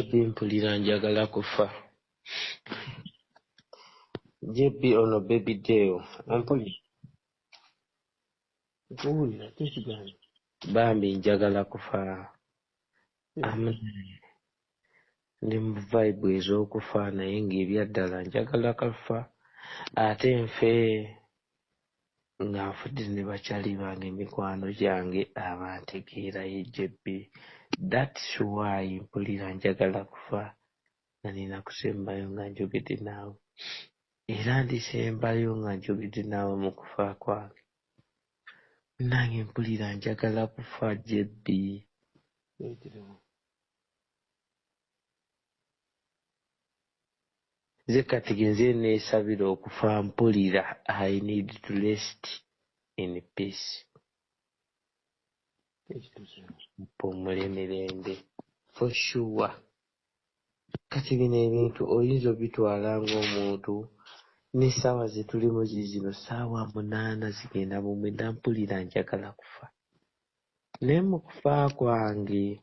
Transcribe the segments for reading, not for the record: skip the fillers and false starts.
JB mpulira njagala kufa. JB ono baby Deo. Ampuli. Kuwulira tekigamba. Bambi njagala kufa. Ndi mu vibe ez'okufa naye ng'ebyaddala njagala kafa. Ate nfe nga nfudde ne bakyali bange mikwano gyange abantegeera ye JB. That's why mpulira njagala kufa. Na nina kusembayo nga njogedde naawe. Era ndisembayo nga njogedde naawe mu kufa kwange. Nange mpulira njagala kufa JB. Nze kati genze neesabira okufa mpulira I need to rest in peace. Mpumule mirembe. For sure. Kati bino ebintu oyinza obitwala ng'omuntu n'essaawa ze tulimu zino ssaawa 8 zigenda mu mwenda mpulira njagala kufa. Naye mu kufa kwange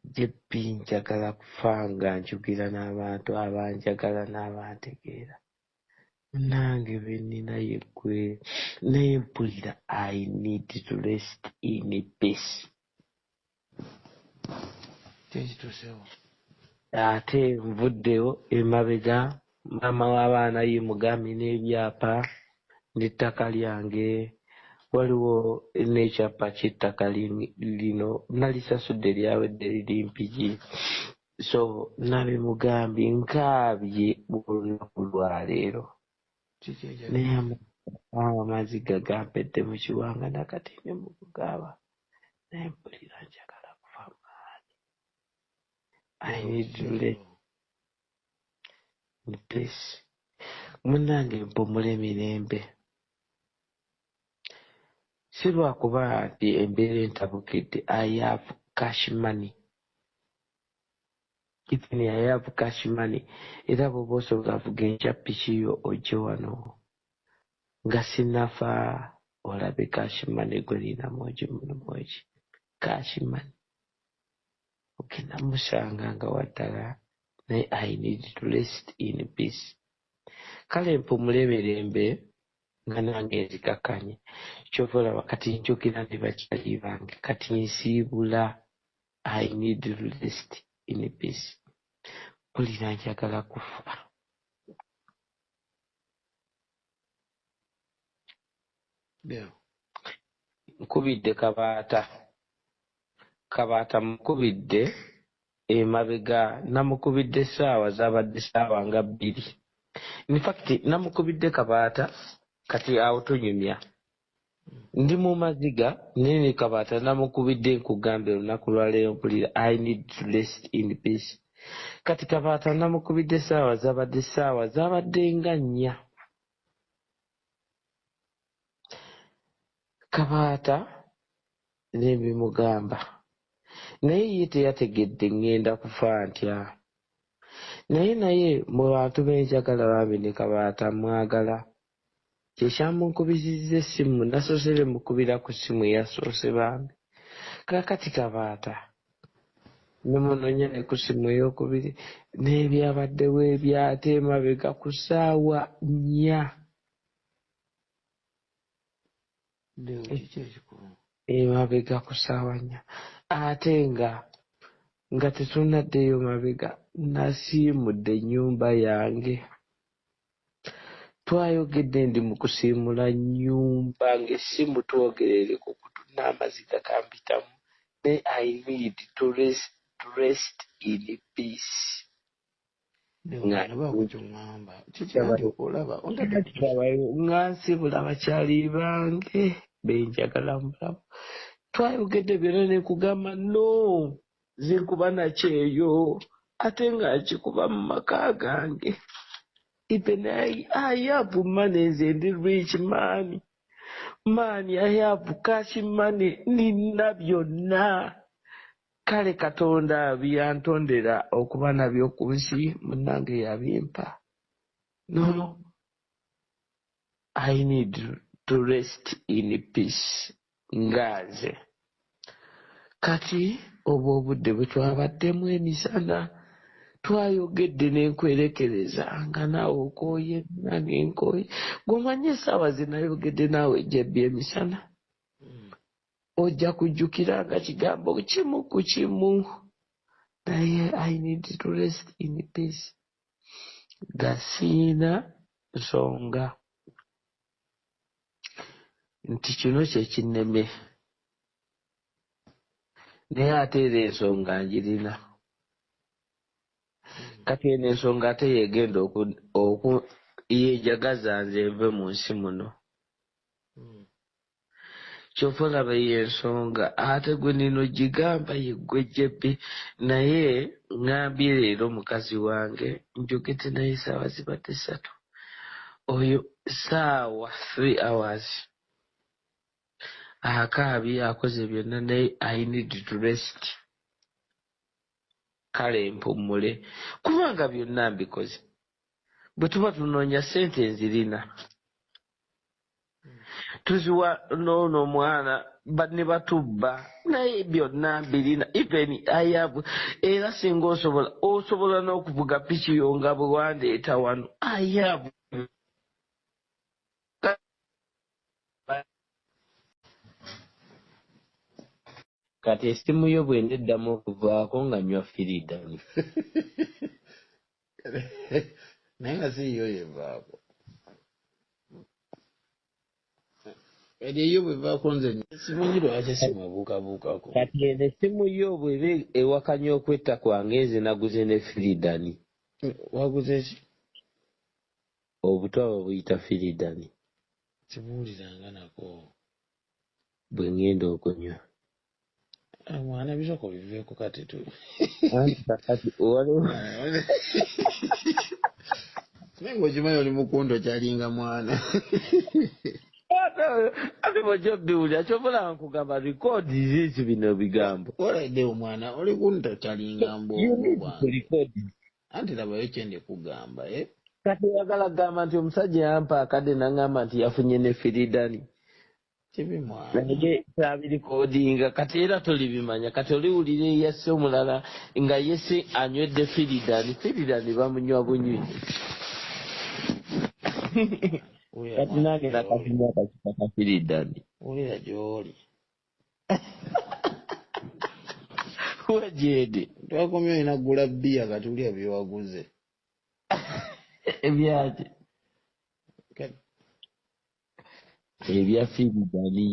JB njagala kufa nga njugira n'abantu abanjagala n'abantegeera. Nange be nnina yeggwe naye mpulira I need to rest in peace. Ate nvuddeyo emabega maama w'abaana ye mugambi n'ebyapa n'ettaka lyange. Waliwo n'ekyapa ky'ettaka lino nalisasudde lyawedde liri mpigi. So nabe mugambi nkaabye olunaku lwa leero. Naye amazzi gagampedde mu kiwanga nakati ne mu kugaaba. Naye mpulira njagala kufa maanyi. I need to let in peace. Munnange mpumule mirembe. Si lwakuba nti embeera entabukidde. I have cash money. Even I have cash money. Era bw'oba osobola vuga enkya piki yo ojje wano. Nga sinnafa olabe cash money gwe nina mwogi muno mwogi. Cash money. Ogenda musanga nga waddala. Naye I need to rest in peace. Kale mpumule mirembe. Nga nange nzikakanye. Kyova olaba kati njogera ne bakyali bange. Kati nsiibula I need to rest in peace. Mpulira njagala kufa. Nkubidde kabaata mukubidde emabega namukubidde essaawa zabadde ssaawa nga 2. In fact namukubidde kabaata kati awo tunyumya. Ndi mu maziga nene kabaata namukubidde nkugambe olunaku lwa leero mpulira I need to rest in peace. Kati kabaata namukubidde essaawa zabadde nga 4. Kabaata nebimugamba. Naye ye teyategedde ngenda kufa ntya. Naye mu bantu benjagala bambi ne kabaata mwagala. Kyekyamunkubizizza essimu nasoosere mukubira ku ssimu eyasoose bambi. Kakati kabaata ne munonya ne ku ssimu ey'okubiri n'ebyabaddewo ebyate emabega ku ssaawa 4. Emabega ku ssaawa 4. Ate nga tetunaddeyo mabega nasiimudde ennyumba yange. Twayogedde ndi mu kusiimula nnyumba ng'essimu twogerere ku kutu n'amaziga gampitamu. Naye I need to rest in peace. Nga nsibula bakyali bange benjagala mu bulamu. Twayogedde byonna ne kugamba no nze nkuba nakyeyo ate nga nkikuba mu maka gange. Even I have money, nze ndi rich man. Man, I have cash money. Nina byonna. Kale Katonda byantondera okuba nabyo ku nsi munnange yabimpa. No. I need to rest in peace. Ngaze. Kati obwo obudde bwe twabaddemu emisana twayogedde n'enkwerekereza nga naawe okooye nange nkooye gomanye essaawa zinayogedde naawe ejjebbi emisana ojja kujjukira nga kigambo kimu ku kimu naye I need to rest in peace nga siina nsonga nti kino kye kinneme naye ate era ensonga njirina kati eno ensonga ate yegenda yejagaza nze nve mu nsi muno kyova olaba y'ensonga ate gwe nino gigamba yeggwe jjebbi naye ŋŋambye leero mukazi wange njogedde naye essaawa zibadde 3 oyo ssaawa 3 hours akaabye akoze byonna naye I need to rest kale mpummule kubanga byonna mbikoze bwe tuba tunoonya ssente nzirina tuziwa noono omwana ne batubba naye byonna mbirina even ayabu era singa osobola n'okuvuga piki yo nga bwe wandeeta wano ayabu kati essimu yo bwendeddamu okuvaako nga nywa firidani naye nga siiyo yevaako eri eyo bwevaako nze simanyi lwaki simabuukabuukako kati eno essimu yo bweba ewakanya okwetta kwange nze naguze ne firidani waguze ki obutwa buyita firidani sibuuliranga nako bwe ngenda okunywa mwana bisoko biveeko kati tu naye ngaokimanyi oli mukundo kyalinga mwana ate bwekyobiwulira kyobola nkugamba rikoodi ziiki bino bigambo olaidde omwana oli kunto kyalinga mbobwange anti labayo kyendi kugamba kati oyagala kugamba nti omusajja yampa akadde nangamba nti yafunye ne firidani kibi mwana naye kyabirikoodinga kati era tolibimanya kati oliwulira eyase omulala nga yese anywedde firidani bamunywa bunywi kati nange nakafunya akakipa ka firidani wulira gy'oli wejede twakomye olina kugula bbiya kati ulya byewaguze ebyaki ebya firidani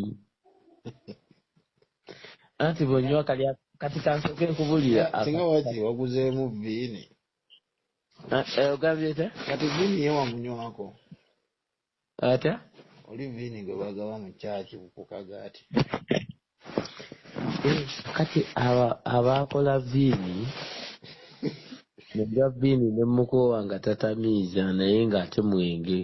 anti bonywa kalya kati kansoke nkubulira singa waki waguzeemu viini ogambye ta kati viini ye wamunywako ata oli viini gwe bagaba mu kyaki ku kagaati kati abakola viini nebya viini ne mukoowa nga tatamiiza naye ng'ate mwenge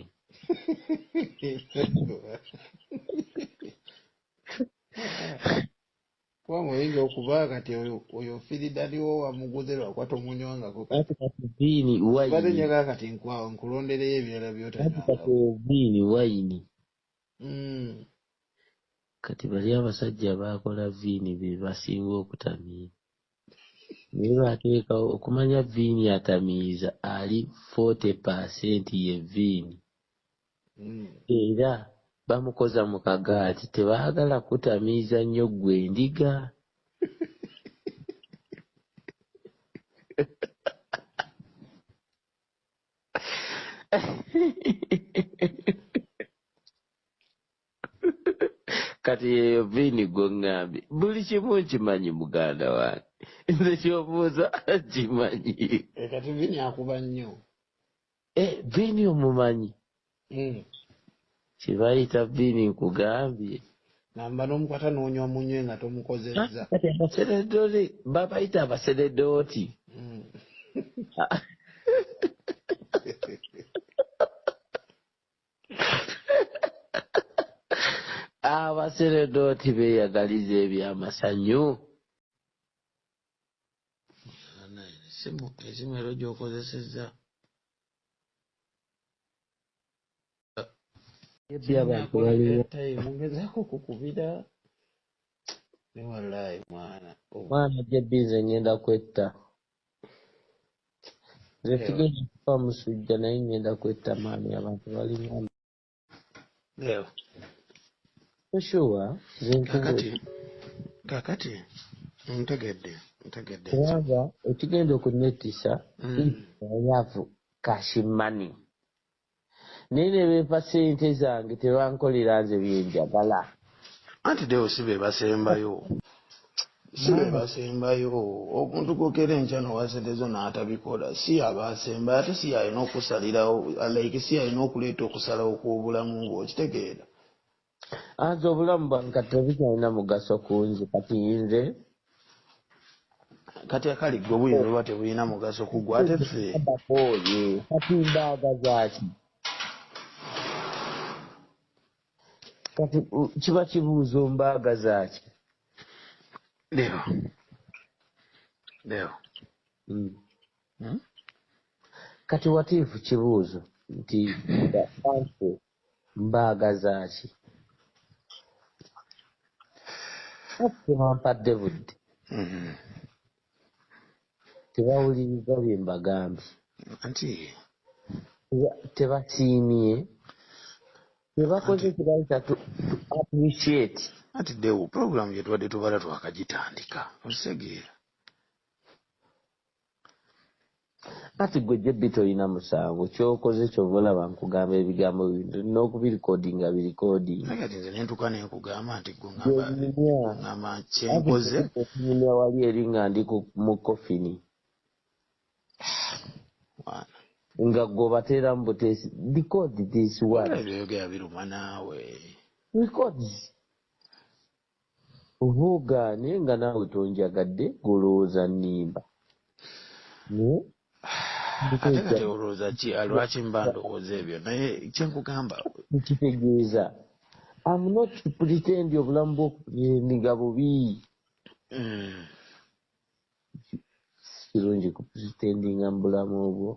kuba muyinza okuba kati oyo firidani wo wamuguze lwakuba tomunywangako kati viini wayini njagala kati nkulondereyo ebirala kati viini wayini kati bali abasajja bakola viini be basinga okutamiira naye bateekawo okumanya viini atamiiza ali 40% ye viini era bamukoza mu kagaati tebaagala kutamiiza nnyo gwe ndiga kati eyo viini gwoŋŋambye buli kimu nkimanyi muganda wange nze kyobuuza kimanyi kati viini akuba nnyo viini omumanyi kibayita viini nkugambye namba n'omukwata n'onywa munywe nga tomukozezza kati abaseredoli babayita abaseredooti abaseredooti beeyagaliza ebyamasanyu esimu ero gy'okozesezza ebyabantu baliwo mugezaako kukubira Ni wallahi mwana. Mwana jebize ngenda kwetta. Nze tugenda kufa musujja naye ngenda kwetta maani abantu balina. Leo. Sure, Kakati. Ntegedde. Kubanga ekigenda okunettisa yavu kashimani. Naye ne beempa ssente zange tebankolera nze byenjagala. Anti Deo sibe basembayo. Omuntu gokera enkyano wasetezo n'atabikola si abasemba ate si alina okusalirawo like si alina okuleeta okusalawo kw'obulamu ng'okitegeera. Anti obulamu bwange kati tebukyalina mugaso ku nze kati nze. Kati akali gwe buyinza oba tebulina mugaso ku gwe ate ffe. Kati mbaagaza ki? Kati kiba kibuuzo mbaagaza ki? Leo. Kati watiifu kibuuzo nti bantu mbaagaza ki? Ate bampadde budde. Tebawuliriza bye mbagambye. Anti tebasiimye. Tebakoze kibayita to appreciate. Anti Deo program gye tubadde tubala twakagitandika. Osegeera. Ati gwe jebbi tolina musango kyokoze kyova olaba nkugamba ebigambo bintu n'okubirikodinga birikoodinga. Kati nze nentuka nenkugamba nti gwe ngamba kyenkoze. Okunyumya wali eri nga ndi mu kofini. Nga gwe obateeramu buteesi. Record this one. Ebyogera biruma naawe. Record. Obuugaane nga naawe tonjagadde golowooza nnimba. Ate kati olowooza ki lwaki mba ndowooza ebyo naye kyenkugamba nkitegeeza. I'm not pretend obulamu bw'okupretendinga bubi. Kirungi kupretendinga mu bulamu obwo.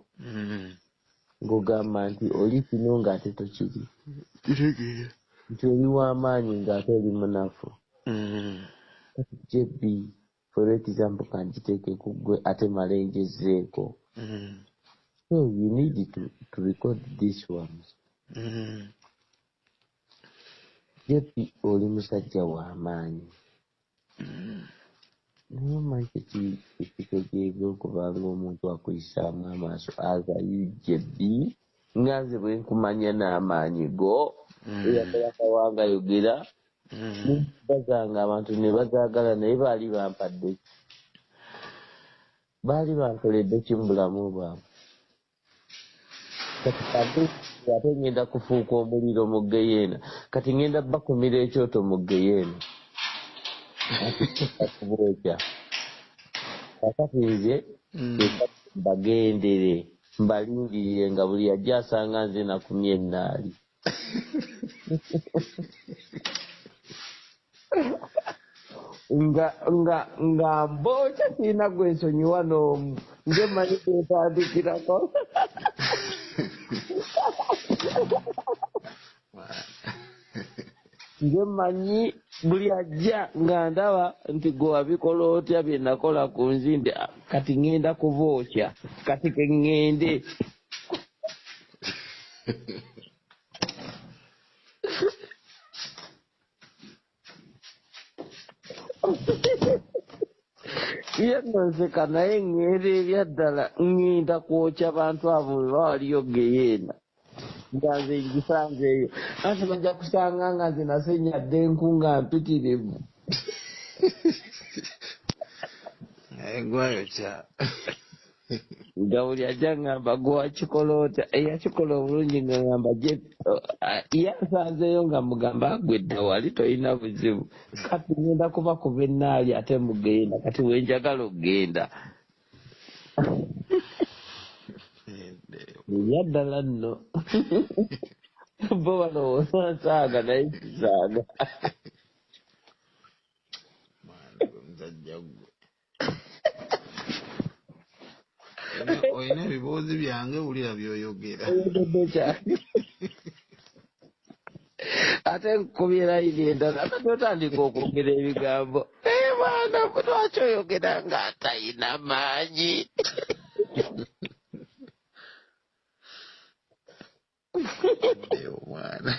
Ng'ogamba nti oli kino ng'ate tokiri. Kitegeera. Nti oli w'amaanyi ng'ate oli munafu. Jebbi for example kanjiteeke ku ggwe ate malenjezeeko. So you need to record these ones. Jebbi oli musajja w'amaanyi. Naye omanyi ekitegeeza okubanga omuntu akuyisaamu amaaso agayu Jebbi nga nze bwe nkumanya n'amaanyi go eyakola kawanga yogera bazanga abantu ne bazaagala naye baali bampadde baali bankoledde ki mu bulamu bwabwe. Kati ate ngenda kufuuka omuliro mu Geyeena. Kati ngenda bakumira ekyoto mu Geyeena. Akubooja. Kakati nze bagendere mbalindirire nga buli ajja asanga nze nakumye ennaali. nga mbooja sirina gwensonyiwa n'omu nge manyi kwetandikirako. Nge manyi buli ajja nga ndaba nti gwe wabikola otya bye nakola ku nzinde kati ngenda kubookya kati ke ngende. Yennonseka naye ngenda erya ddala ngenda kwokya bantu abo bwe bawaliyo Geyeena. Nga nze ngisanzeeyo anti bajja kusanga nga nze nasenyadde enku nga mpitirivu. Gwayokya. Nga buli ajja ngamba gwe wakikola otya eyakikola obulungi nga ngamba yasanzeeyo nga mugamba gwe dda wali tolina buzibu. Kati ngenda kubakuba ennaali ate mugenda kati wenjagala okgenda. Erya ddala nno. Bo balowooza nsaaga naye kisaaga. Olina ebibuuzi byange wulira by'oyogera. ate nkubye layini endala ate notandika okwogera ebigambo mwana lwaki oyogera nga atalina maanyi. omwana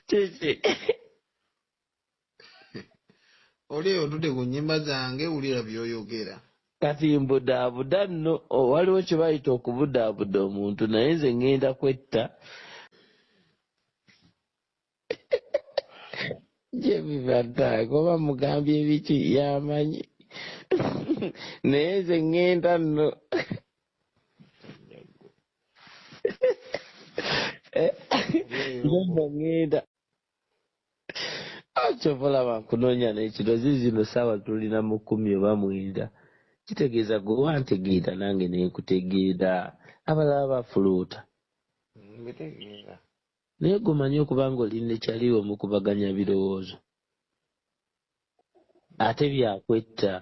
kiki oli otudde ku nnyimba zange wulira byoyogera. kati mbudaabuda nno waliwo kye bayita okubudaabuda omuntu naye nze ŋŋenda kwetta gye bibataaga oba mugambye ebiki yamanyi naye nze ŋŋenda nno nze ŋŋenda kyobalaba nkunoonya n'ekiro zizino saawa tulina mu 10 oba 9 kitegeeza gwe wantegeera nange nenkutegeera abalala bafuluuta mbitegeera naye gumanyi okuba nga olinda ekyaliwo mukubaganya birowoozo ate byakwetta